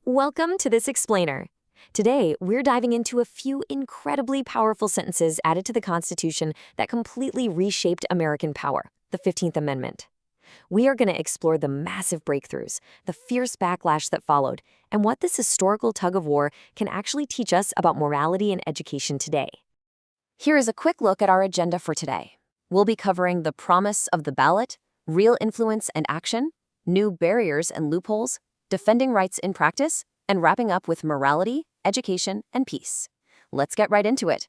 Welcome to this explainer. Today, we're diving into a few incredibly powerful sentences added to the Constitution that completely reshaped American power, the 15th Amendment. We are going to explore the massive breakthroughs, the fierce backlash that followed, and what this historical tug-of-war can actually teach us about morality and education today. Here is a quick look at our agenda for today. We'll be covering the promise of the ballot, real influence and action, new barriers and loopholes, defending rights in practice, and wrapping up with morality, education, and peace. Let's get right into it.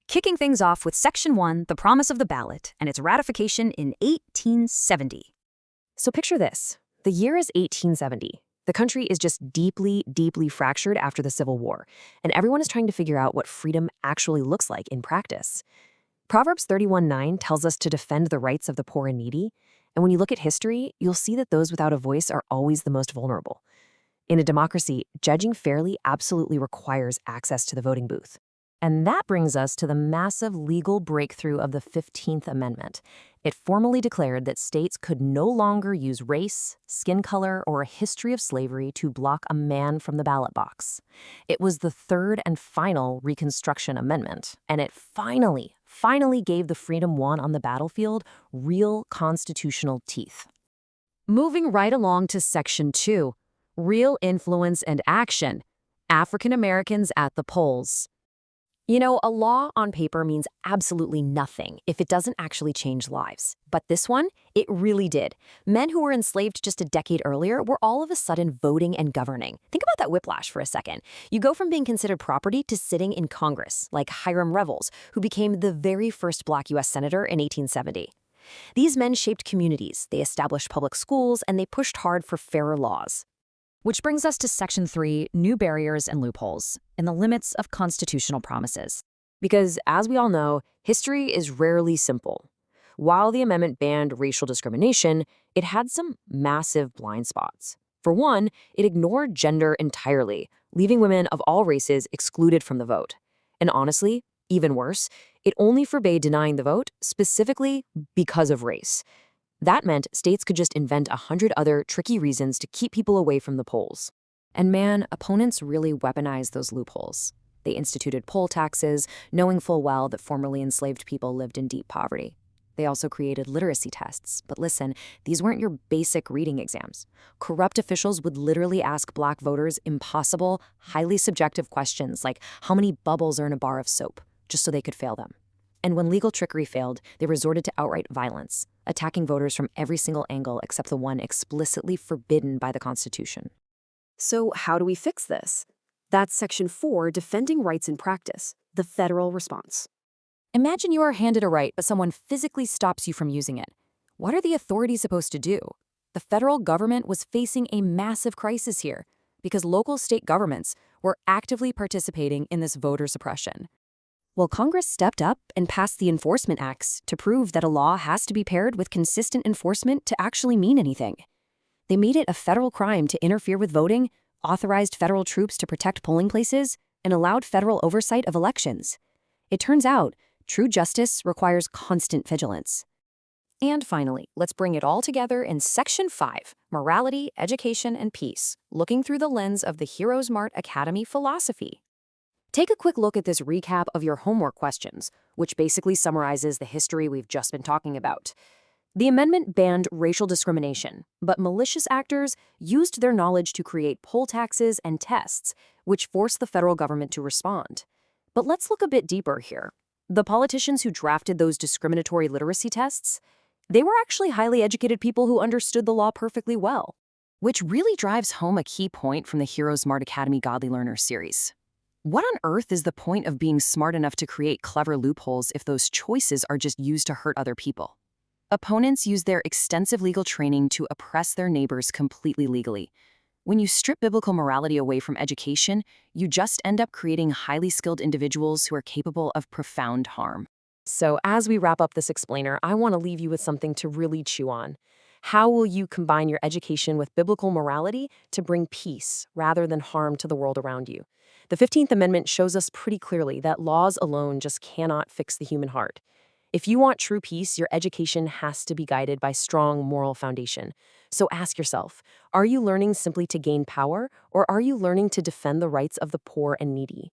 Kicking things off with Section 1, the promise of the ballot, and its ratification in 1870. So picture this. The year is 1870. The country is just deeply, deeply fractured after the Civil War, and everyone is trying to figure out what freedom actually looks like in practice. Proverbs 31:9 tells us to defend the rights of the poor and needy, and when you look at history, you'll see that those without a voice are always the most vulnerable. In a democracy, judging fairly absolutely requires access to the voting booth. And that brings us to the massive legal breakthrough of the 15th Amendment. It formally declared that states could no longer use race, skin color, or a history of slavery to block a man from the ballot box. It was the third and final Reconstruction Amendment, and it finally gave the freedom won on the battlefield real constitutional teeth. Moving right along to Section 2, real influence and action, African Americans at the polls. You know, a law on paper means absolutely nothing if it doesn't actually change lives. But this one, it really did. Men who were enslaved just a decade earlier were all of a sudden voting and governing. Think about that whiplash for a second. You go from being considered property to sitting in Congress, like Hiram Revels, who became the very first Black U.S. Senator in 1870. These men shaped communities, they established public schools, and they pushed hard for fairer laws. Which brings us to Section 3, new barriers and loopholes, in the limits of constitutional promises. Because, as we all know, history is rarely simple. While the amendment banned racial discrimination, it had some massive blind spots. For one, it ignored gender entirely, leaving women of all races excluded from the vote. And honestly, even worse, it only forbade denying the vote specifically because of race. That meant states could just invent 100 other tricky reasons to keep people away from the polls. And man, opponents really weaponized those loopholes. They instituted poll taxes, knowing full well that formerly enslaved people lived in deep poverty. They also created literacy tests. But listen, these weren't your basic reading exams. Corrupt officials would literally ask Black voters impossible, highly subjective questions like how many bubbles are in a bar of soap, just so they could fail them. And when legal trickery failed, they resorted to outright violence, attacking voters from every single angle except the one explicitly forbidden by the Constitution. So how do we fix this? That's Section 4, defending rights in practice, the federal response. Imagine you are handed a right, but someone physically stops you from using it. What are the authorities supposed to do? The federal government was facing a massive crisis here because local state governments were actively participating in this voter suppression. Well, Congress stepped up and passed the enforcement acts to prove that a law has to be paired with consistent enforcement to actually mean anything. They made it a federal crime to interfere with voting, authorized federal troops to protect polling places, and allowed federal oversight of elections. It turns out, true justice requires constant vigilance. And finally, let's bring it all together in Section 5, morality, education, and peace, looking through the lens of the HeroesMart Academy philosophy. Take a quick look at this recap of your homework questions, which basically summarizes the history we've just been talking about. The amendment banned racial discrimination, but malicious actors used their knowledge to create poll taxes and tests, which forced the federal government to respond. But let's look a bit deeper here. The politicians who drafted those discriminatory literacy tests, they were actually highly educated people who understood the law perfectly well, which really drives home a key point from the HeroesMart Academy Godly Learners series. What on earth is the point of being smart enough to create clever loopholes if those choices are just used to hurt other people? Opponents use their extensive legal training to oppress their neighbors completely legally. When you strip biblical morality away from education, you just end up creating highly skilled individuals who are capable of profound harm. So as we wrap up this explainer, I want to leave you with something to really chew on. How will you combine your education with biblical morality to bring peace rather than harm to the world around you? The 15th Amendment shows us pretty clearly that laws alone just cannot fix the human heart. If you want true peace, your education has to be guided by strong moral foundation. So ask yourself, are you learning simply to gain power, or are you learning to defend the rights of the poor and needy?